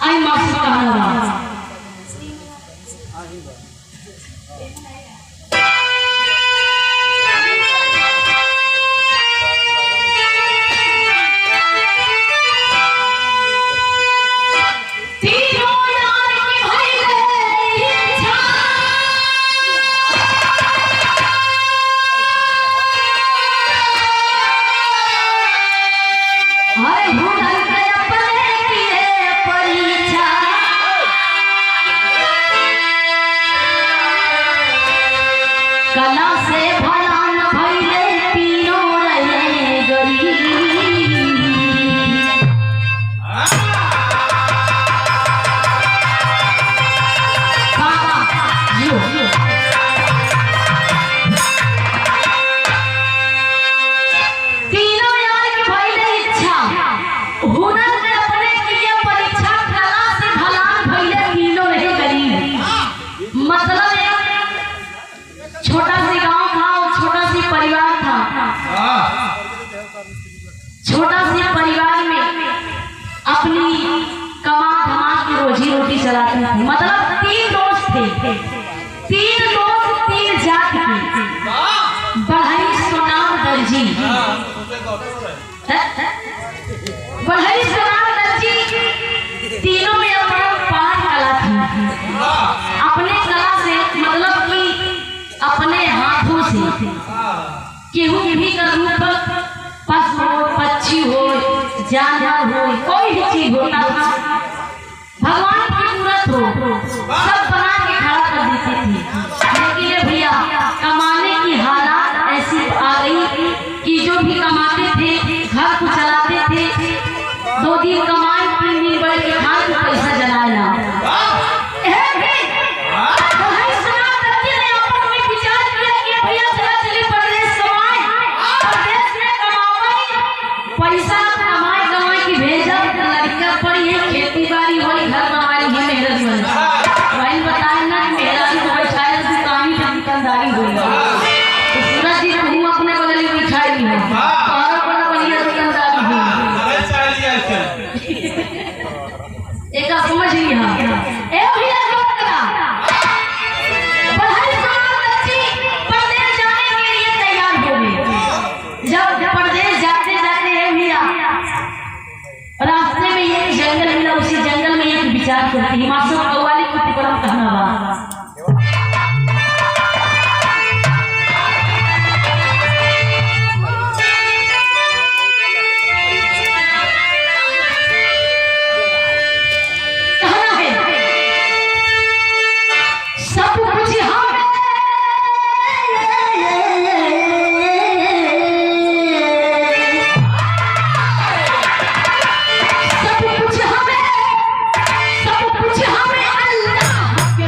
आई मासी कहना कला से भला न भइले तीनों रहे गरीब। तीनों यार की भइले इच्छा हुनर ने अपने किए परीक्षा कला से भला न भइले तीनों रहे गरीब। मतलब छोटा सी गांव था और छोटा सी परिवार था। छोटा सी परिवार में अपनी कमा धमा की रोजी रोटी चलाते थे। मतलब 3 दोस्त थे, 3 दोस्त 3 जात के। बढ़ई सोनाम दर्जी, बढ़ई सोनाम दर्जी तीनों में अपना पार कला थी। अपने कला से मतलब कि अपने हाथों से केहू भी का रूप पशु हो, पक्षी हो, जानवर हो, कोई भी चीज होता भगवान की मूर्त हो सब बना के खड़ा कर देते थे। लेकिन भैया कमाने की हालात ऐसी आ गई कि जो भी कमाते थे घर को चलाते थे। 2 दिन कमाए 3 दिन बैठ के खान को पैसा जलाया। पैसा कमाई कमाई की भेजा लड़का पड़ी है, खेती बाड़ी हो घर हमारी ही मेहनत बन वही बताए ना मेरा भी बैठाया दुकानी की दुकानदारी हुई। तो सूरज जी तुम अपने बगल में बिठाई है और अपना बढ़िया दुकानदारी हुई। एक समझ लिया ए भैया परदेश जाने के लिए तैयार हो गए। जब परदेश जाते रास्ते में एक जंगल मिला, उसी जंगल में एक विचार करती हिमाचल कव्वाली को परम कहना बा। सब कुछ हमें अल्लाह के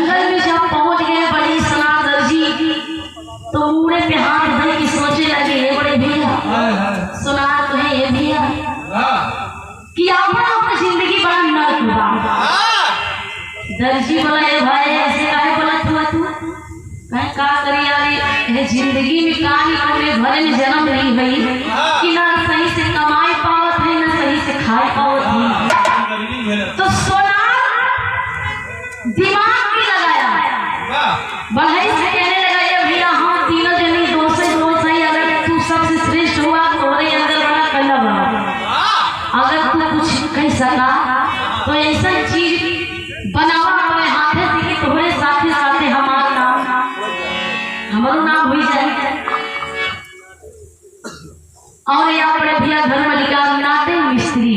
जंगल में जब पहुंच गए बड़ी सनातन जी तो मुड़े पे हाथ धर के सोचे लगे ये बड़े भैया सुना तो है ये भैया कि अपना जिंदगी बड़ा नर्क हुआ। दर्जी बोला ये भाई ऐसे काहे बोला तू मैं का करी यार ये जिंदगी में कहानी अपने भरे में जन्म नहीं भई कि ना सही से कमाई पावत है ना सही से खाई पावत है। तो सोना दिमाग भी लगाया बढ़ाई से कहने लगा ये भैया हम तीनों जनी दोस्त ही अगर तू सबसे श्रेष्ठ हुआ तो तुम्हारे अंदर बड़ा कला बना अगर तू कुछ कह सका तो ऐसा चीज बनावा अपने हाथे से कि तुम्हारे साथे साथे हमारा नाम हुई जाए और यहाँ बड़े भैया घर मालिका नाते मिस्त्री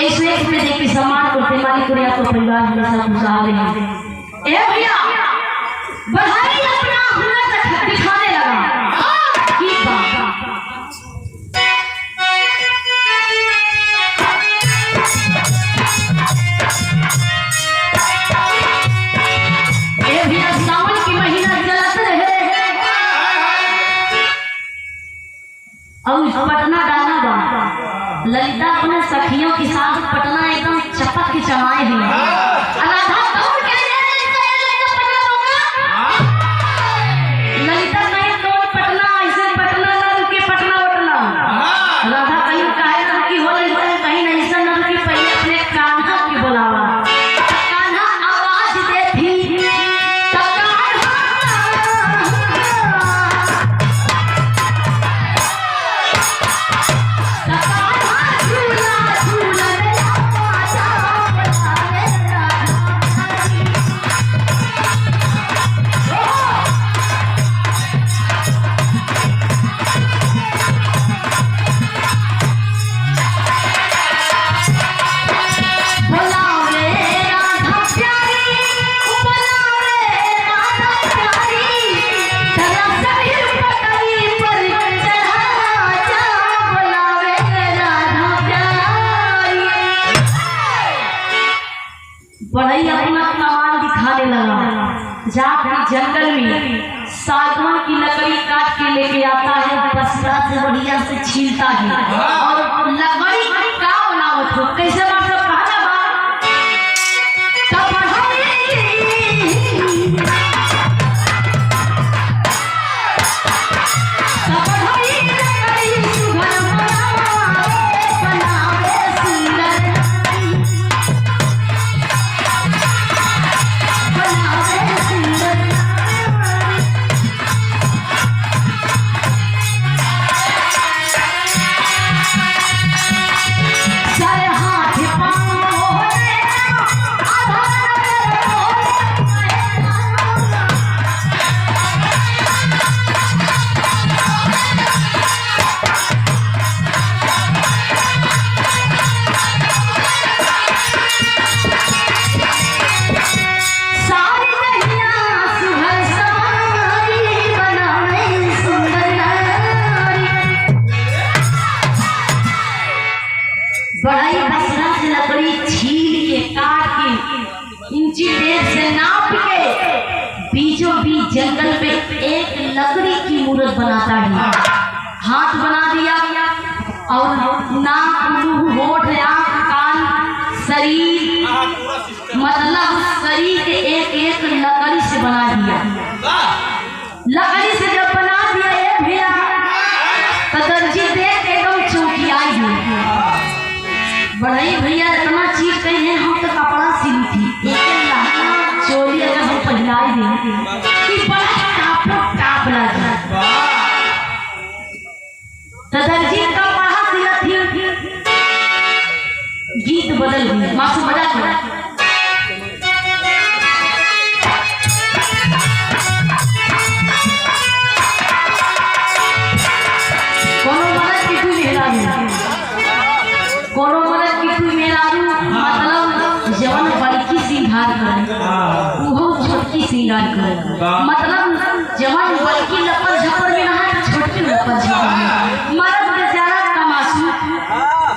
ऐसे एक में देखिए सम्मान करते मालिक को या तो परिवार हमेशा खुशहाल है। ए भैया बढ़ाई अपना हुनर दिखाने लगा की बात ए भैया सावन की महीना चलत रहे और पटना डाला बा ललिता अपने सखियों के साथ पटना एकदम चपक के चमाए हैं। ललिता नहीं तो पटना ऐसे पटना न रुके पटना उठना राधा कहीं काहे रुकी हो रही कहीं नहीं ऐसा न रुकी पहले अपने कान्हा के बुलावा कान्हा आवाज देती बढ़ई अपना कमाल दिखाने लगा जाकर जंगल में सागवान की लकड़ी काट के लेके आता है बसरा से बढ़िया से छीलता है और लकड़ी का बनावट हो कैसे मतलब कहना बढ़ई बसरा से लकड़ी छील के काट के इंची टेप से नाप के बीचों बीच जंगल पे एक लकड़ी की मूर्त बनाता है। हाथ बना दिया और नाक मुंह होठ आंख कान शरीर मतलब शरीर के एक एक लकड़ी से बना दिया। लकड़ी से जब बना दिया ये भैया तो दर्जी देख एकदम चौंकियाई है। बढ़ई भैया इतना चीज कही है हम तो कपड़ा सिली थी एक चोरी अगर हम पहनाई देंगे कि बड़ा काप लगा तो दर्जी का पढ़ा सिला थी गीत बदल गई मासू बजा कर कोनो मरद की तू मेरा मतलब जवन बड़की सिंगार करे वो छोटकी सिंगार करे मतलब जवन बड़की लपड़ झपड़ में रहा छोटकी लपड़ झपड़ मरद बेचारा कमासू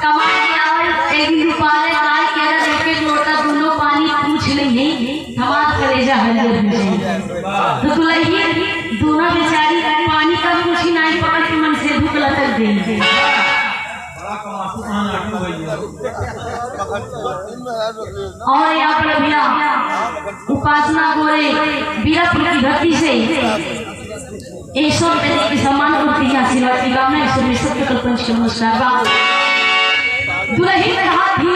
कमा के आवे एक दिन पाले काय के देखे लोटा दोनों पानी पूछ नहीं हमारा कलेजा हरियर तो दुल्ही दोनों बेचारी पानी का कुछ ही नहीं पकड़ के मन से भूख लटक गई। और यहाँ पर भैया उपासना गोरे बीरापुर की धरती से 100 रुपए की सम्मान करती है आशीर्वाद की कामना। 120 रुपए कल्पना के नमस्कार। दुल्ही में हाथ ही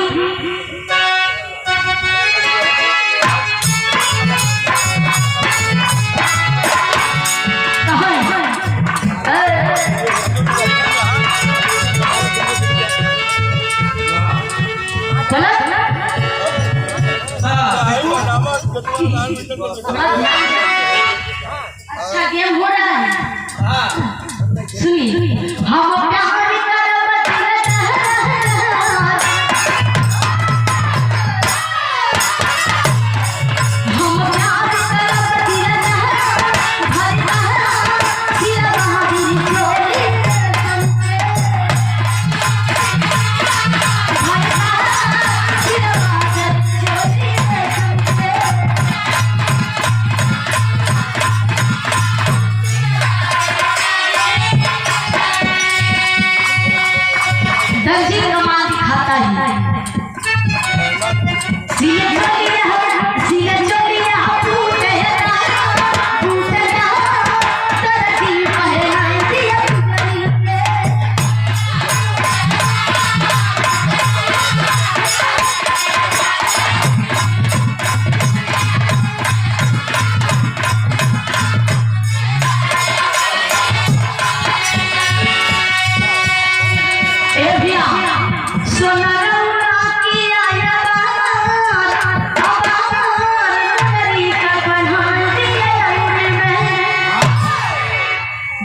अच्छा गेम हो रहा है। सुनिए हम प्यार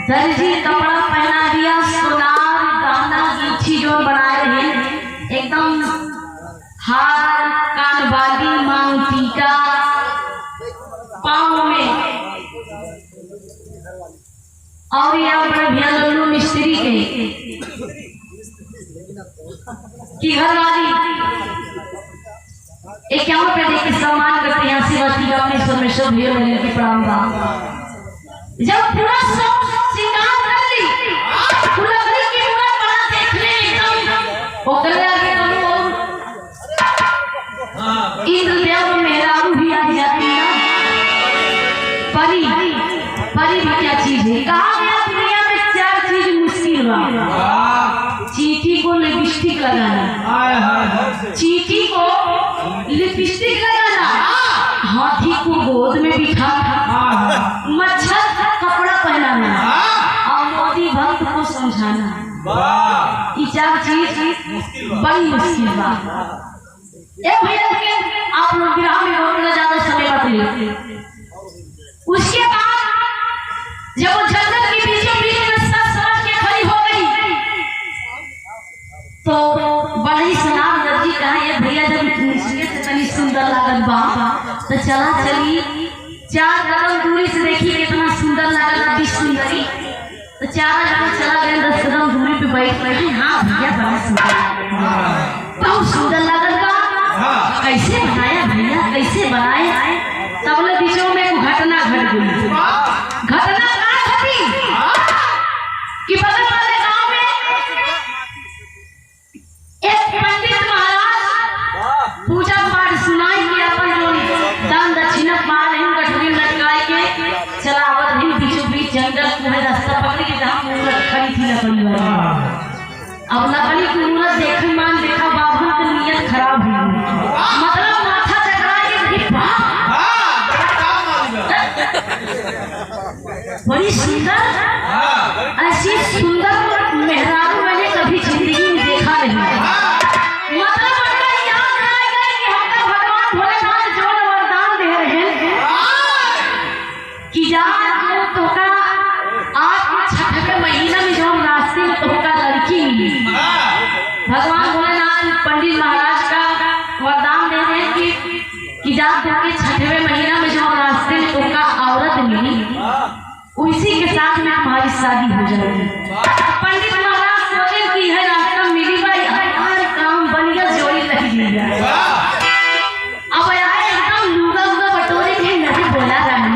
दर्जी कपड़ा पहना दिया, सोनार गहना गिट्टी जो बना रहे एकदम हार कान बाली मांग टीका पाँव में। और यहाँ पर भैया लल्लू मिस्त्री के की घरवाली 51 रुपए देकर सम्मान करते हैं आशीर्वाद की अपने परमेश्वर भैया मिलने की प्रणाम। जब पूरा श्रृंगार कर ली फुलवरी की पूरा बड़ा देखने एकदम ओकरे आगे इंद्रदेव मेहरारू भी आ जाती है। परी परी भी क्या चीज है? कहा गया दुनिया में 4 चीज मुश्किल बा। चीटी को लिपस्टिक लगाना, चीटी को लिपस्टिक लगाना, हाथी को गोद में बिठा, मच्छर कपड़ा पहनाना और मोदी भक्त को समझाना। ये 4 चीज बड़ी मुश्किल बात। एक भैया आप लोग विराम में रोकना ज्यादा समय मत लीजिए। उसके बाद जब वो जंगल के बीचों बीच में सच समझ के खड़ी हो गई तो बड़ी सुनार दर्जी कहा ये भैया जब निश्चित से तनी सुंदर लागत बा तो चला चली 4 कदम दूरी से देखी कितना सुंदर लागत बा सुंदरी। तो 4 कदम चला गए 10 कदम दूरी पे बैठ बैठे। हाँ भैया बड़ा सुंदर बहुत सुंदर लागत बा। कैसे बनाया भैया कैसे बनाए? तब ले बीचों में घटना घट गई। घटना क्या घटी कि बगल वाले गांव में एक पंडित महाराज पूजा पाठ सुनाई के अपन जो दान दक्षिणा पा रहे हैं कटोरी लटकाए के चलावत ही बीचों बीच जंगल में रास्ता पकड़ के जहाँ मूर्त खड़ी थी लकड़ी वाली। अब लकड़ी की मूर्त देखी मान देखा बाबा की नियत खराब हुई, मतलब माथा चकरा के बड़ी सुंदर ऐसी सुंदर मेहरारू मैंने कभी जिंदगी में देखा नहीं। मतलब याद आएगा कि हमका भगवान भोलेनाथ जो वरदान दे रहे हैं कि जान तो का आज 6वें महीना में जो रास्ते में तो का लड़की मिली। भगवान भोलेनाथ पंडित महाराज का वरदान दे रहे हैं कि जान तो के 6वें महीना में जो रास्ते में तो का औरत मिली उसी के साथ में हमारी शादी हो जाएगी। पंडित महाराज सोचे कि है रास्ता मिली भाई हर काम बन गया जोड़ी लगी दी जाए। अब आए एकदम लूगा उगा बटोरे के नदी बोला रहा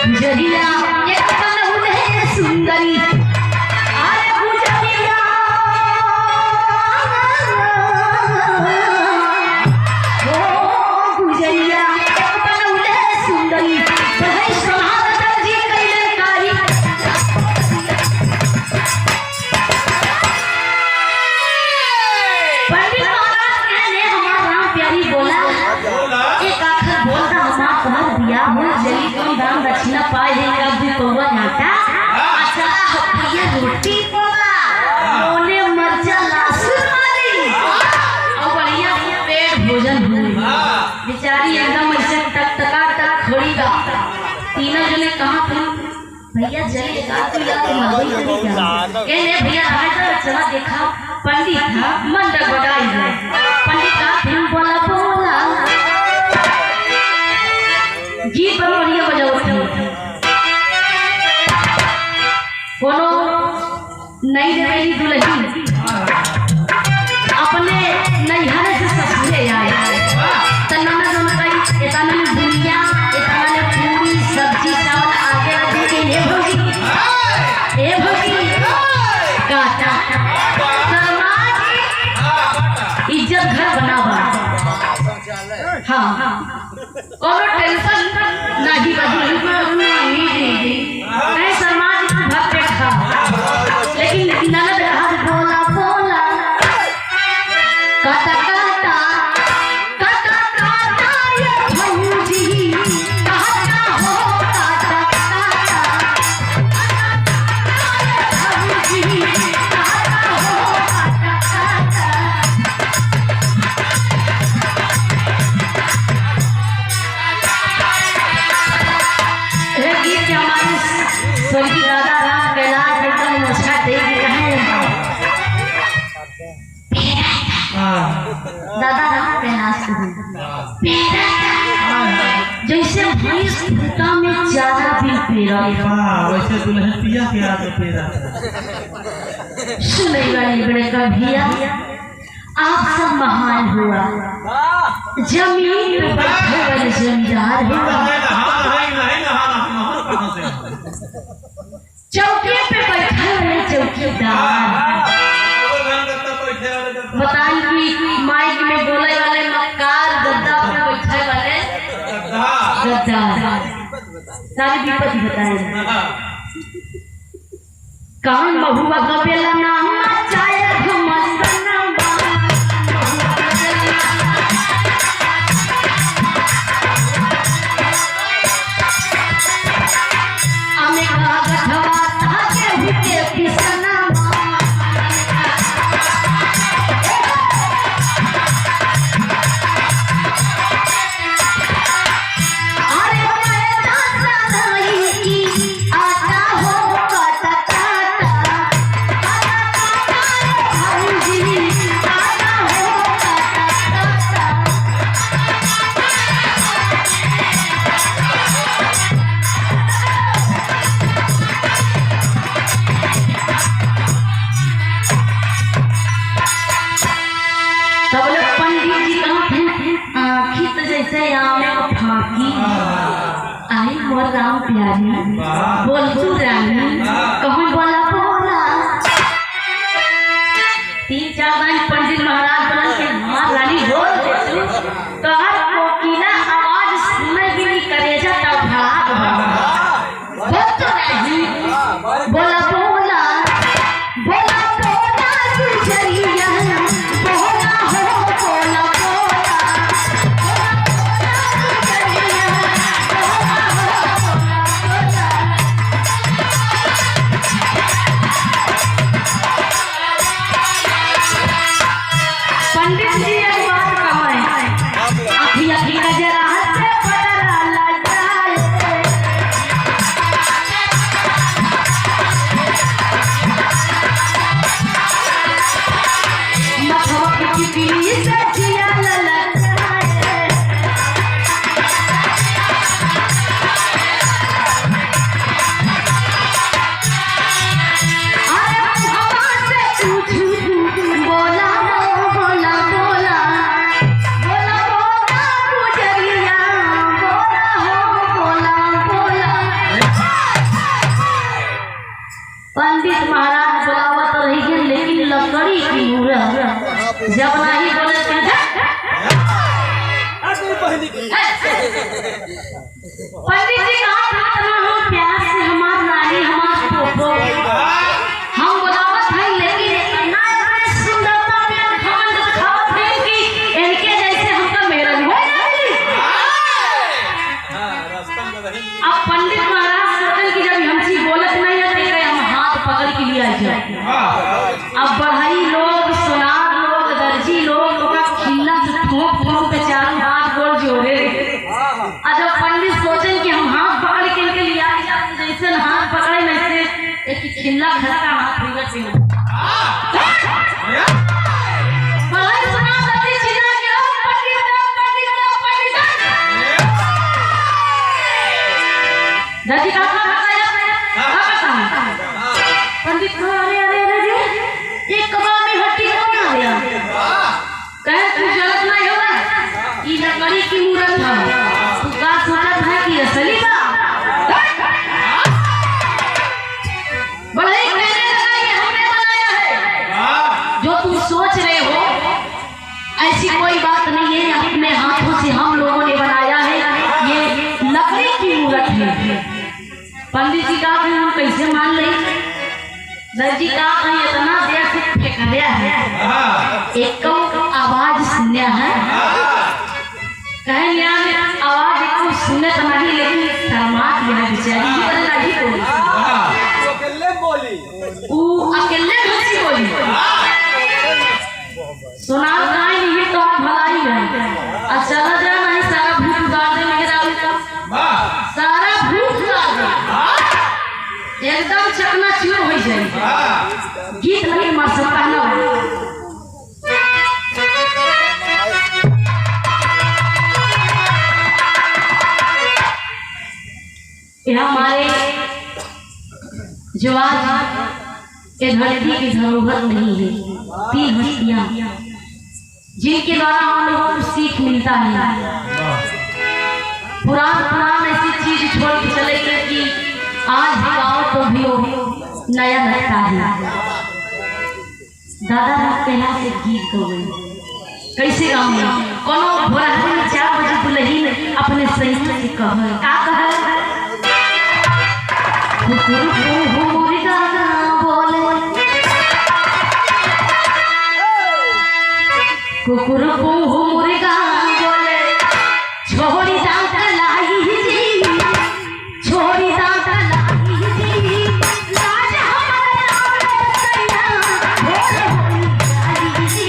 गुजरिया एक बनौले सुंदरी अरे गुजरिया ओ गुजरिया एक बनौले सुंदरी भाई समाधर जी कैले कारी पंडित महाराज कहने हमारा राम प्यारी बोला एक आखिर बोलता हमारा कमर दिया हो जली तुम दान दक्षिणा पाए है कब भी कौवा जाता अच्छा भैया रोटी पोला मोने मरचा लासू मारी और बढ़िया पेट भोजन हुई बेचारी एकदम ऐसे टकटका टक खड़ी गा तीनों जने कहां थे भैया चलेगा तो यार मलई चलेगा कहने भैया आए तो चला देखा पंडित था मंडप बगाई है पंडित का फिर बोला बोला गीत बढ़िया बजाओ थे कोनो नई नवेली दुल्हन अपने नैहर से ससुरे आए तन्ना दोनों कई एतना में बुनिया एतना में पूरी सब्जी चावल आगे आगे के ये भोगी काटा इज्जत घर बनावा हाँ और टेंशन नहीं मैं समाज को भक्त था लेकिन ननद हाथ बोला बोला काटा काटा काटा काटा ये भौजी काटा हो काटा काटा भौजी काटा हो काटा स्वर्गीय दादा राम कैलाश एकदम मुस्कुरा दे रहे दादा राम कैलाश जैसे भैंस खूंटा में ज्यादा भी पेरा वैसे दुल्हन पिया के आगे पेरा सुने वाली बड़े का भैया आप सब महान हुआ जमीन पे बैठे वाले जमींदार हुआ चौकी पे बैठे वाले चौकीदार बताएं कि माइक में बोले वाले मक्कार गद्दा पे बैठे वाले गद्दार सारी विपत्ति बताएं कान महुआ गपेला नाम चाय घुमसना राम प्यारी बोल तू रानी कहूँ बोला बोला 3-4 दिन पंडित महाराज बोला के मां रानी बोल दे तो हर कोकिला आवाज सुने भी नहीं करेजा तब भाग बोल तो नहीं बोला बोला बोला बोला गुजरिया बोला हो बोला पंडित जी एक बात कहा है पंडित जी कहा था इतना हम प्यार से हमार नानी हमार पोपो हम बुलावत हैं, लेकिन इतना अपने सुंदरता में घमंड दिखावत हैं कि इनके जैसे हमका मेरा हो ना मिली। अब पंडित महाराज सोचन की जब हम चीज बोलत नहीं है तो हम हाथ पकड़ के लिया जाए। अब बढ़ई लोग सोनार लोग दर्जी लोग ओका खिल्ला से ठोक ठोक के चारों हाथ गोड़ जोड़े। जब पंडित सोचन कि हम हाथ पकड़ के इनके लिया जैसे हाथ पकड़े वैसे एक खिल्ला खड़ा हाथ बिगड़ से बढ़ई सुना दर्जी छिना के पंडित दर्जी का पंडित अरे अरे अरे एक कबाब में हड्डी कौन आ गया? कहे तू जरूरत नहीं होगा, ये लकड़ी की मूरत है, तू का सोचत है कि असली बा? बड़े कहने लगा ये हमने बनाया है। जो तुम सोच रहे हो ऐसी कोई बात नहीं है, अपने हाथों से हम लोगों ने बनाया है, ये लकड़ी की मूरत है। पंडित जी का हम कैसे मान लें? दर्जी का कहीं इतना देर से फेंक दिया है, एक आवाज सुनने है, कहीं आवाज एक सुनने तो नहीं, लेकिन शर्मात यह बेचारी ही बोली, वो अकेले हंसी बोली। सुना कहीं नहीं तो आप भलाई है, और चला जा नहीं सारा भूत उतार दे मेरा का, सारा भूत उतार दे, एकदम चकनाचूर हो जाए। गीत नहीं मर सकता ना। हमारे जो आज के धरती की धरोहर नहीं है, 3 हस्तियां जिनके द्वारा हम लोगों को सीख मिलता है। पुरान ऐसी चीज छोड़ के चले गए कि आज भी गाँव तो भी नया लगता है। दादा रखते हैं से गीत गए कैसे गाँव कोनो भोरहरी में 4 बजे दुल्हन अपने सही से कहे का कहे मुर्गा बोले कुकुर को मुर्गा बोले छोड़ी दांत लाई जी छोड़ी दांत लाई जी लाज हमारा सैया भोर हो जाई जी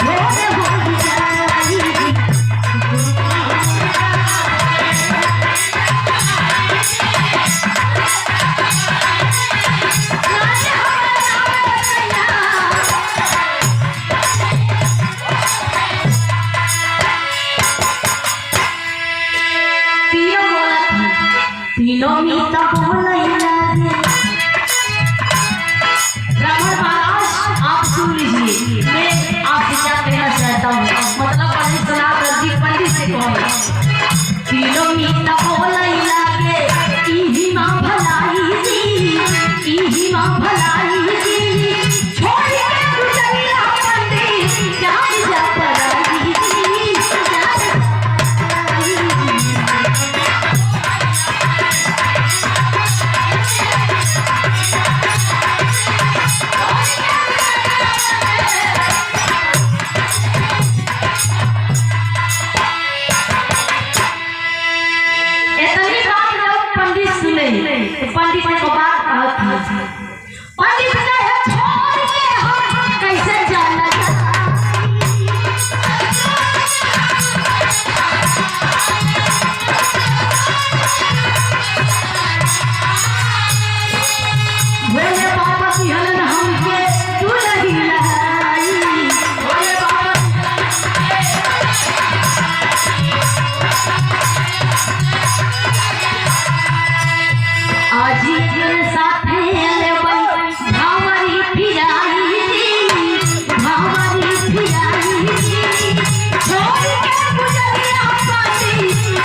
भोर हो जाई तीनों मीता बोलैया रे ब्राह्मण महाराज आप सुन लीजिए, मैं आपसे क्या कहना चाहता हूँ, मतलब पंडित सुना दर्जी पंडित से कहूँ। तीनों मीता बोलैया रे इही माँ भलाई जी इही माँ भलाई जी छोड़ के गुजरिया पंडित जान जा पराई जी पंडित ने को बात कहती पंडित ने छोड़ के हम कैसे जाना बोले बाबा की हलन हमके दुल्हन लाई बोले बाबा आज के साथ भावरी फिराई भावरी फिराई छोड़ के गुजरिया पासी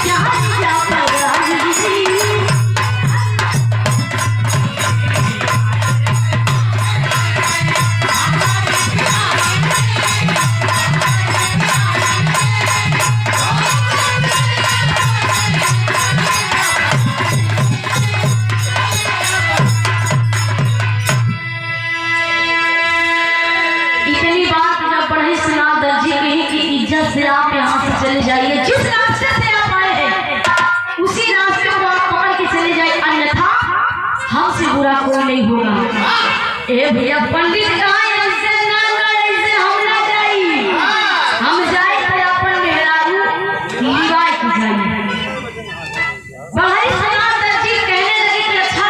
जान जा पराई हमसे बुरा कोई नहीं होगा। ए भैया पंडित कहाँ ऐसे ना करे से हम ना जाई, हम जाए तो अपन मेहरारू लिवाई की जाई। बहरी समाज दर्जी कहने लगी कि अच्छा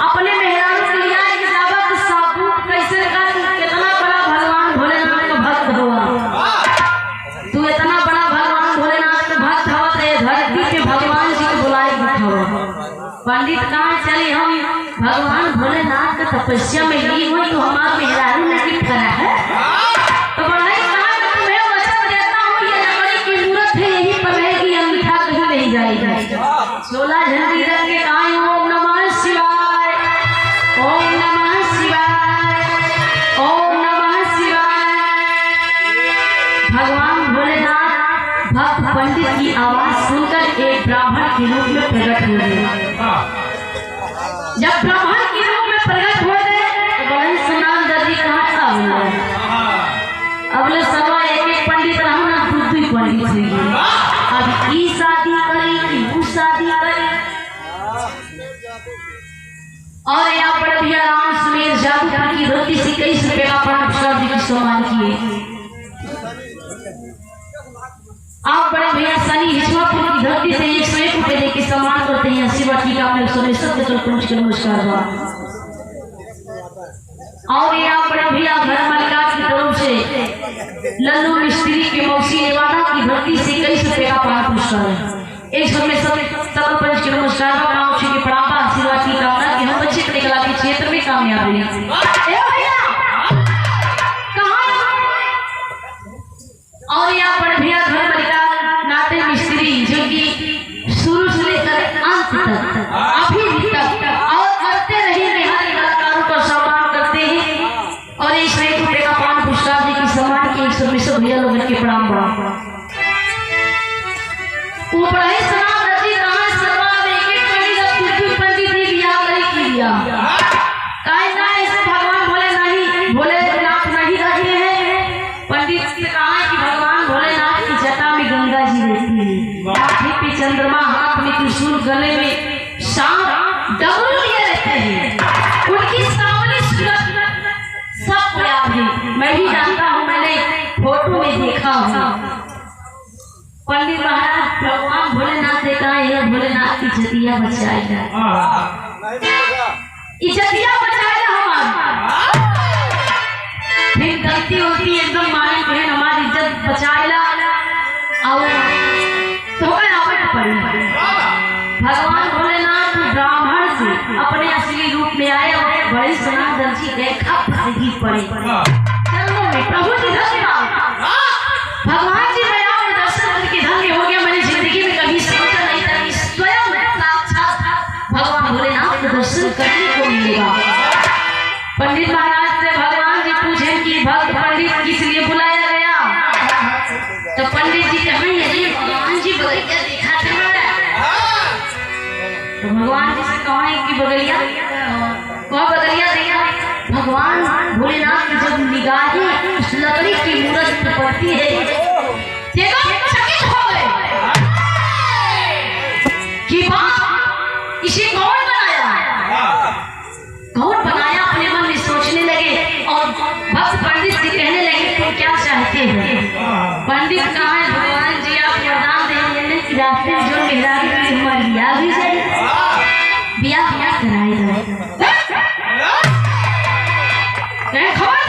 अपने मेहरारू के लिया कि जावा तो साबुत कैसे कर, कितना बड़ा भगवान भोलेनाथ का भक्त हुआ तू, इतना बड़ा भगवान भोलेनाथ का भक्त हुआ तो धरती पे भगवान जी को बुलाए हुआ। पंडित कहाँ चले हम भगवान भोलेनाथ का तपस्या में ली हुई तो हमारे मेहरारू ने की करा है। तो बड़ाई कहा मैं वचन देता हूँ ये लकड़ी की मूर्त है यही पर रहेगी, अन्यथा कहीं नहीं जाएगी। 16 झंडी रख के कहा ओम नमः शिवाय, ओम नमः शिवाय, ओम नमः शिवाय। भगवान भोलेनाथ भक्त पंडित की आवाज सुनकर एक ब्राह्मण के रूप में प्रकट हो गए। जब ब्राह्मण के रूप में प्रकट हो गए तो बड़े स्नान दर्जी कहाँ था अगले सवा एक पंडित रहा ना दूसरी पंडित हुई। अब ई शादी करी कि वो शादी करी, और यहाँ पर भी राम सुमेर जादूगर की धरती से 21 रुपए का प्राण जी की सम्मान किए। आप बड़े भैया सनी हिचवापुर की धरती से 101 रुपए देके सम्मान करते हैं। शिवा टीका में नमस्कार। और ये आप बड़े भैया घर मालिका की तरफ से लल्लू मिस्त्री के मौसी नेवादा की धरती से 21 रुपए का प्राण पुरस्कार है। एक सौ में सब पंच के नमस्कार गाँव के पड़ापा आशीर्वाद की कामना कि हम बच्चे पढ़े कला के क्षेत्र में कामयाब रहे। और यहाँ पर भैया घर मालिका नाते मिस्त्री जो कि शुरू से लेकर अंत तक अभी तक और करते रहेंगे, हर कलाकारों का सम्मान करते हैं। और 101 रुपए का प्राण पुरस्कार जी की सम्मान के 120 भैया लोगों के प्रणाम बड़ा ऊपर ही सलाम रजी कहाँ सर्वाव एक पंडित ने बियाह नहीं किया। काहे ना ऐसे भगवान भोले नहीं भोलेनाथ नहीं रहे हैं। पंडित से कहा कि भगवान भोलेनाथ की जटा में गंगा जी रहती है, माथे पे चंद्रमा, हाथ में त्रिशूल, गले में सांप डमरू लिए रहते हैं। उनकी सावली सूरत सब याद है, मैं भी जानता हूँ, मैंने फोटो में देखा हूँ। पंडित महाराज भगवान भोलेनाथ से कहा यह भोलेनाथ की जतिया बचाएगा, इज्जतिया बचाएगा हमारी। फिर गलती होती एकदम माने बहन हमारी इज्जत बचाएगा और तो पड़ी। भगवान भोलेनाथ ब्राह्मण से अपने असली रूप में आए और बड़ी सना दर्जी देखा पड़े। चलो प्रभु जी धन्यवाद, भगवान जी मैं आपके दर्शन करके धन्य हो गया। मैंने जिंदगी में कभी सोचा नहीं था कि स्वयं साक्षात भगवान भोलेनाथ के दर्शन करने को मिलेगा। पंडित महाराज से भगवान जी पूछे कि भक्त पंडित किस लिए बुलाया गया, तो पंडित जी कहें यदि भगवान जी बगलिया देखा था, तो भगवान जी से कहें कि बगलिया कौन बगलिया देखा। भगवान भोलेनाथ की जब निगाहें उस लकड़ी की मूर्त पर पड़ती है चकित हो गए कि बाप इसे कौन बनाया, कौन बनाया, अपने मन में सोचने लगे। और भक्त पंडित से कहने लगे तुम क्या चाहते हो। पंडित कहा है भगवान जी आप वरदान देंगे कि रास्ते में जो मेहरारू की उम्र ब्याह भी जाए, ब्याह कराए जाए। खबर